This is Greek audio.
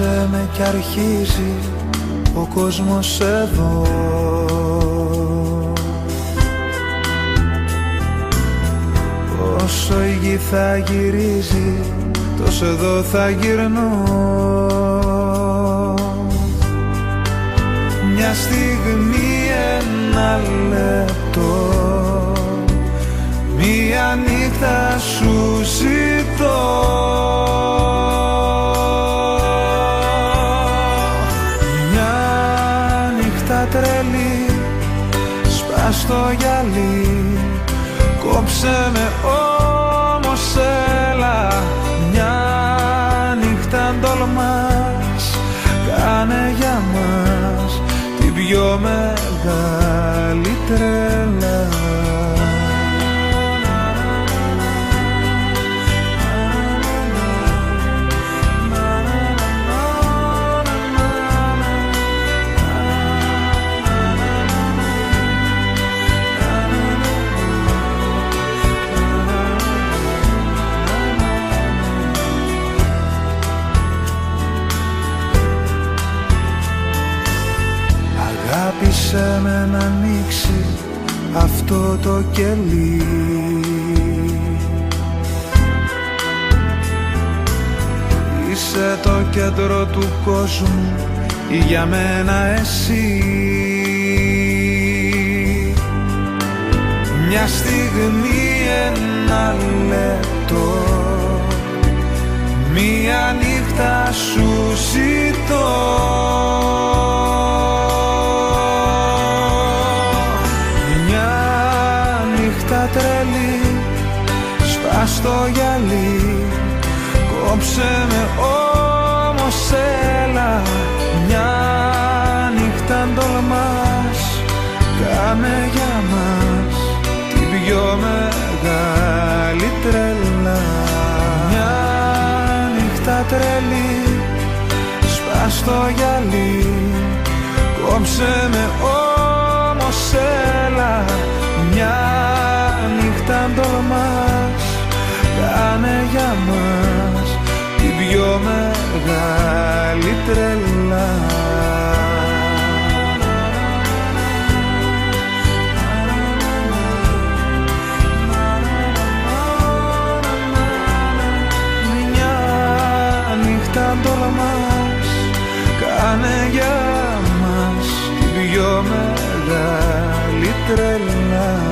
Αγάπησε με κι αρχίζει ο κόσμος εδώ. Όσο η γη θα γυρίζει, τόσο εδώ θα γυρνώ. Μια στιγμή, ένα λεπτό, μια νύχτα σου ζητώ. Μια νύχτα τρελή, σπάς το γυαλί, κόψε με όμως έλα. Μια νύχτα αν τολμάς, κάνε για μας την πιο μεγάλη τρέλα. Αγάπησε με να ανοίξει αυτό το κελί. Είσαι το κέντρο του κόσμου, για μένα εσύ. Μια στιγμή, ένα λεπτό, μια νύχτα σου ζητώ. Τρελή, σπάς το γυαλί, κόψε με όμως έλα. Μια νύχτα αν τολμάς, κάνε για μας την πιο μεγάλη τρέλα. Μια νύχτα τρελή, σπάς το γυαλί, κόψε με όμως έλα. Μια νύχτα αν τολμάς, κάνε για μας την πιο μεγάλη τρέλα. Μια νύχτα αν τολμάς, κάνε για μας την πιο μεγάλη τρέλα.